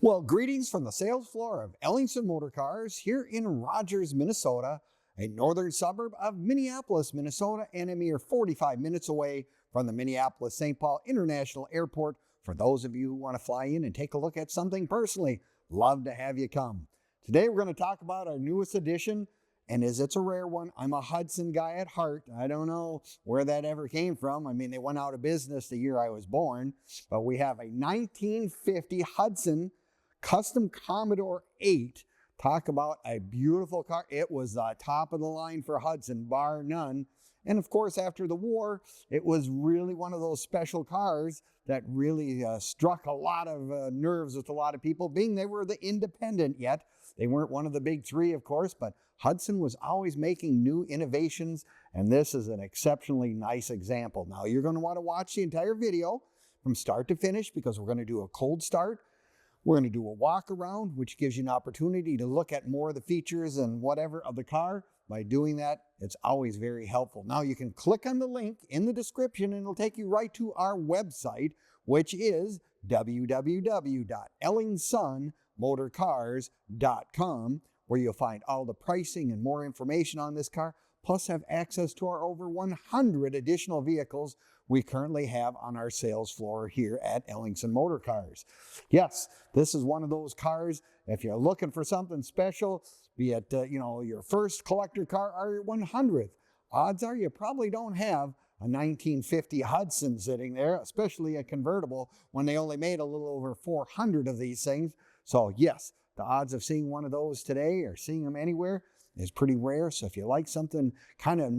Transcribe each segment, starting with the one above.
Well, greetings from the sales floor of Ellingson Motor Cars here in Rogers, Minnesota, a northern suburb of Minneapolis, Minnesota, and a mere 45 minutes away from the Minneapolis-St. Paul International Airport. For those of you who want to fly in and take a look at something personally, love to have you come. Today we're going to talk about our newest addition, and it's a rare one. I'm a Hudson guy at heart. I don't know where that ever came from. I mean, they went out of business the year I was born, but we have a 1950 Hudson custom Commodore 8. Talk about a beautiful car. It was the top of the line for Hudson, bar none. And of course, after the war, it was really one of those special cars that really struck a lot of nerves with a lot of people, being they were the independent yet. They weren't one of the big three, of course, but Hudson was always making new innovations, and this is an exceptionally nice example. Now, you're going to want to watch the entire video from start to finish because we're going to do a cold start. We're going to do a walk around, which gives you an opportunity to look at more of the features and whatever of the car. By doing that, it's always very helpful. Now you can click on the link in the description and it'll take you right to our website, which is www.ellingsonmotorcars.com, where you'll find all the pricing and more information on this car, plus have access to our over 100 additional vehicles we currently have on our sales floor here at Ellingson Motor Cars. Yes, this is one of those cars, if you're looking for something special, be it your first collector car or your 100th, odds are you probably don't have a 1950 Hudson sitting there, especially a convertible, when they only made a little over 400 of these things. So yes, the odds of seeing one of those today or seeing them anywhere is pretty rare. So if you like something kind of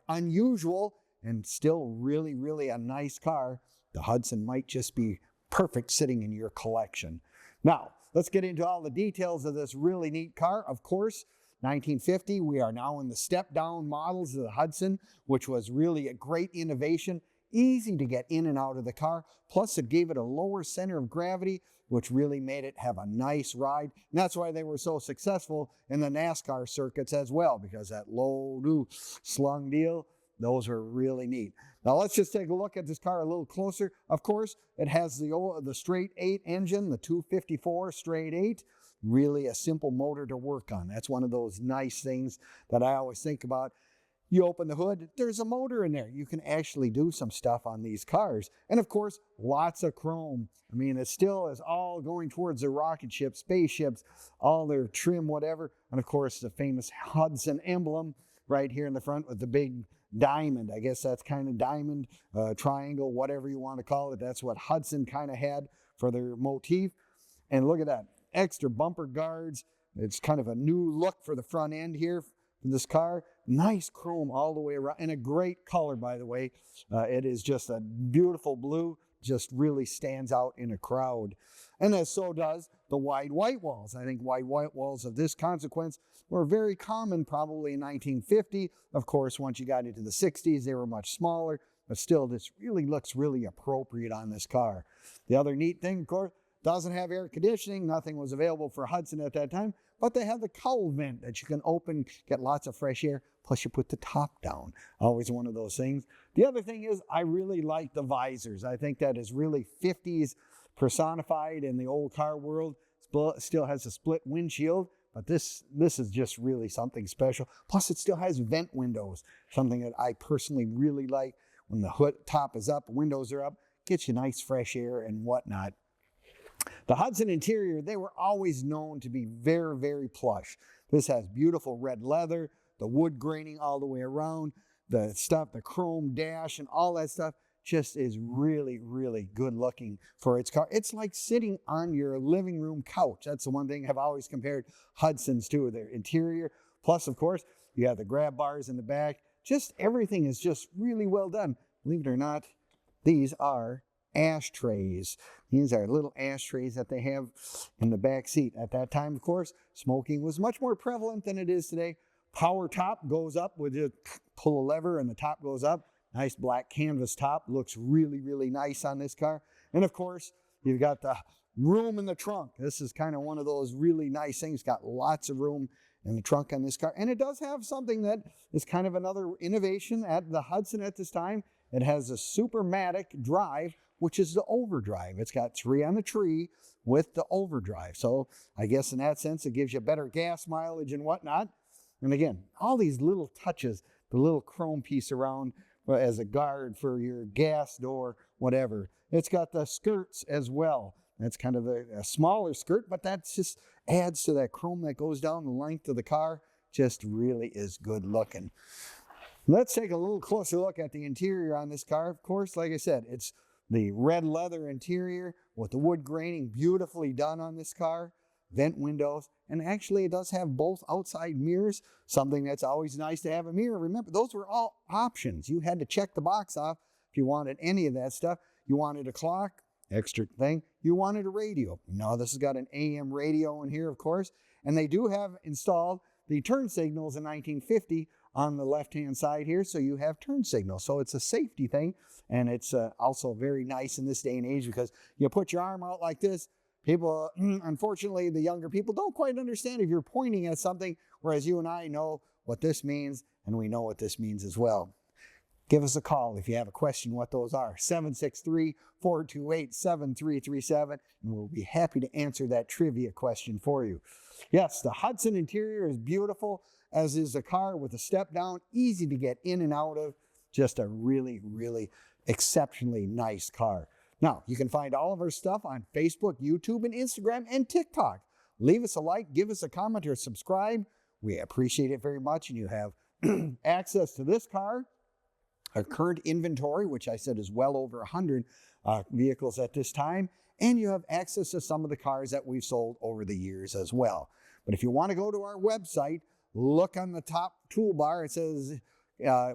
unusual and still really, really a nice car, the Hudson might just be perfect sitting in your collection. Now, let's get into all the details of this really neat car. Of course, 1950, we are now in the step-down models of the Hudson, which was really a great innovation. Easy to get in and out of the car. Plus, it gave it a lower center of gravity, which really made it have a nice ride. And that's why they were so successful in the NASCAR circuits as well, because that low slung deal, those were really neat. Now let's just take a look at this car a little closer. Of course, it has the straight 8 engine, the 254 straight 8. Really a simple motor to work on. That's one of those nice things that I always think about. You open the hood, there's a motor in there. You can actually do some stuff on these cars. And of course, lots of chrome. I mean, it still is all going towards the rocket ships, spaceships, all their trim, whatever. And of course, the famous Hudson emblem right here in the front with the big diamond. I guess that's kind of diamond, triangle, whatever you want to call it. That's what Hudson kind of had for their motif. And look at that, extra bumper guards. It's kind of a new look for the front end here for this car. Nice chrome all the way around, and a great color, by the way. It is just a beautiful blue, just really stands out in a crowd. And as so does the wide white walls. I think wide white walls of this consequence were very common probably in 1950. Of course, once you got into the 60s, they were much smaller, but still this really looks really appropriate on this car. The other neat thing, of course, doesn't have air conditioning. Nothing was available for Hudson at that time, but they have the cowl vent that you can open, get lots of fresh air, plus you put the top down. Always one of those things. The other thing is I really like the visors. I think that is really 50s personified in the old car world. Still has a split windshield, but this is just really something special. Plus it still has vent windows, something that I personally really like. When the hood top is up, windows are up, gets you nice fresh air and whatnot. The Hudson interior, they were always known to be very, very plush. This has beautiful red leather, the wood graining all the way around, the stuff, the chrome dash and all that stuff just is really, really good looking for its car. It's like sitting on your living room couch. That's the one thing I've always compared Hudsons to, their interior. Plus, of course, you have the grab bars in the back. Just everything is just really well done. Believe it or not, these are ashtrays. These are little ashtrays that they have in the back seat. At that time, of course, smoking was much more prevalent than it is today. Power top goes up with you pull a lever and the top goes up. Nice black canvas top. Looks really, really nice on this car. And of course, you've got the room in the trunk. This is kind of one of those really nice things. Got lots of room in the trunk on this car. And it does have something that is kind of another innovation at the Hudson at this time. It has a Super-Matic drive, which is the overdrive. It's got 3 on the tree with the overdrive. So I guess in that sense, it gives you better gas mileage and whatnot. And again, all these little touches, the little chrome piece around as a guard for your gas door, whatever. It's got the skirts as well. That's kind of a smaller skirt, but that just adds to that chrome that goes down the length of the car. Just really is good looking. Let's take a little closer look at the interior on this car. Of course, like I said, it's the red leather interior with the wood graining beautifully done on this car. Vent windows, and actually it does have both outside mirrors, something that's always nice to have a mirror. Remember, those were all options. You had to check the box off if you wanted any of that stuff. You wanted a clock, extra thing. You wanted a radio. No, this has got an AM radio in here, of course, and they do have installed the turn signals in 1950 on the left-hand side here, so you have turn signals. So it's a safety thing, and it's also very nice in this day and age because you put your arm out like this. People, unfortunately, the younger people don't quite understand if you're pointing at something, whereas you and I know what this means, and we know what this means as well. Give us a call if you have a question what those are. 763-428-7337, and we'll be happy to answer that trivia question for you. Yes, the Hudson interior is beautiful, as is the car with a step down, easy to get in and out of. Just a really, really exceptionally nice car. Now, you can find all of our stuff on Facebook, YouTube, and Instagram, and TikTok. Leave us a like, give us a comment, or subscribe. We appreciate it very much, and you have access to this car, our current inventory, which I said is well over 100 vehicles at this time, and you have access to some of the cars that we've sold over the years as well. But if you want to go to our website, look on the top toolbar. It says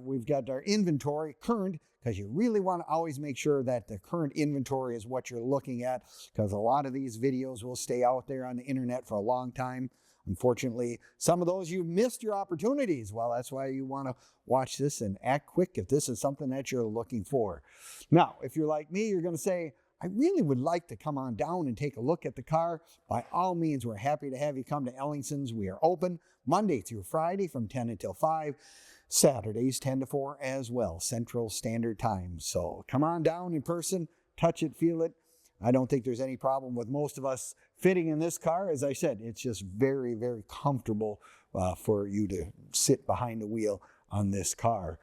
we've got our inventory current, because you really want to always make sure that the current inventory is what you're looking at, because a lot of these videos will stay out there on the internet for a long time. Unfortunately, some of those you missed your opportunities. Well, that's why you want to watch this and act quick if this is something that you're looking for. Now, if you're like me, you're going to say, I really would like to come on down and take a look at the car. By all means, we're happy to have you come to Ellingson's. We are open Monday through Friday from 10 until 5. Saturdays 10 to 4 as well, Central Standard Time. So come on down in person, touch it, feel it. I don't think there's any problem with most of us fitting in this car. As I said, it's just very, very comfortable for you to sit behind the wheel on this car.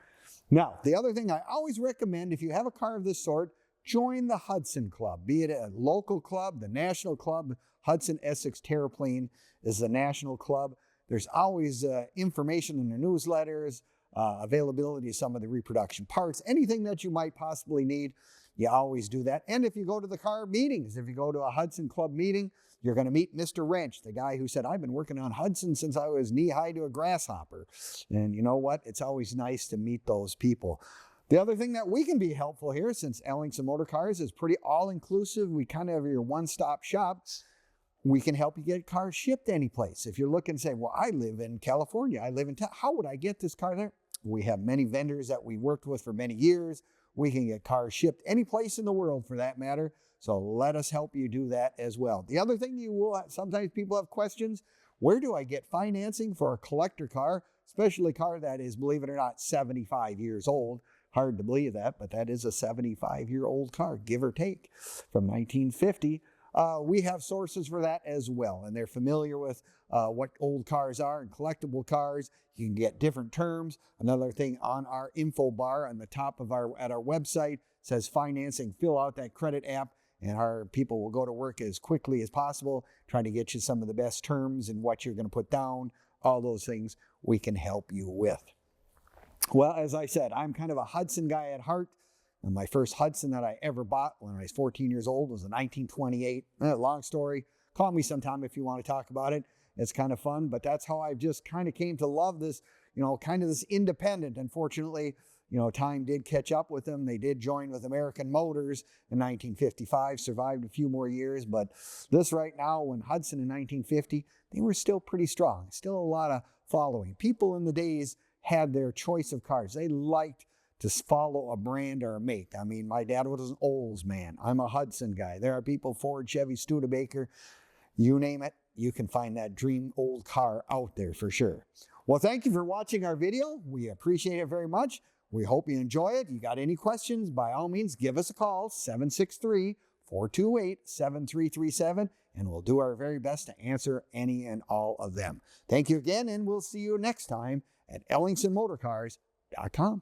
Now, the other thing I always recommend, if you have a car of this sort, join the Hudson Club, be it a local club, the national club. Hudson Essex Terraplane is the national club. There's always information in the newsletters, availability of some of the reproduction parts, anything that you might possibly need. You always do that. And if you go to the car meetings, if you go to a Hudson Club meeting, you're going to meet Mr. Wrench, the guy who said, I've been working on Hudson since I was knee-high to a grasshopper. And you know what? It's always nice to meet those people. The other thing that we can be helpful here, since Ellingson Motor Cars is pretty all-inclusive, we kind of have your one-stop shop. We can help you get cars shipped any place. If you're looking and say, well, I live in California, I live in town, how would I get this car there? We have many vendors that we worked with for many years. We can get cars shipped any place in the world for that matter. So let us help you do that as well. The other thing you will, sometimes people have questions, where do I get financing for a collector car, especially a car that is, believe it or not, 75 years old? Hard to believe that, but that is a 75-year-old car, give or take, from 1950. We have sources for that as well, and they're familiar with what old cars are and collectible cars. You can get different terms. Another thing on our info bar on the top of our website says financing. Fill out that credit app, and our people will go to work as quickly as possible, trying to get you some of the best terms and what you're going to put down. All those things we can help you with. Well, as I said, I'm kind of a Hudson guy at heart. And my first Hudson that I ever bought when I was 14 years old was a 1928. Long story. Call me sometime if you want to talk about it. It's kind of fun, but that's how I just kind of came to love this, kind of this independent. Unfortunately, time did catch up with them. They did join with American Motors in 1955, survived a few more years, but this right now, when Hudson in 1950, they were still pretty strong. Still a lot of following. People in the days had their choice of cars. They liked to follow a brand or a make. I mean, my dad was an Olds man. I'm a Hudson guy. There are people, Ford, Chevy, Studebaker, you name it, you can find that dream old car out there for sure. Well, thank you for watching our video. We appreciate it very much. We hope you enjoy it. You got any questions, by all means, give us a call, 763-428-7337, and we'll do our very best to answer any and all of them. Thank you again, and we'll see you next time at EllingsonMotorCars.com.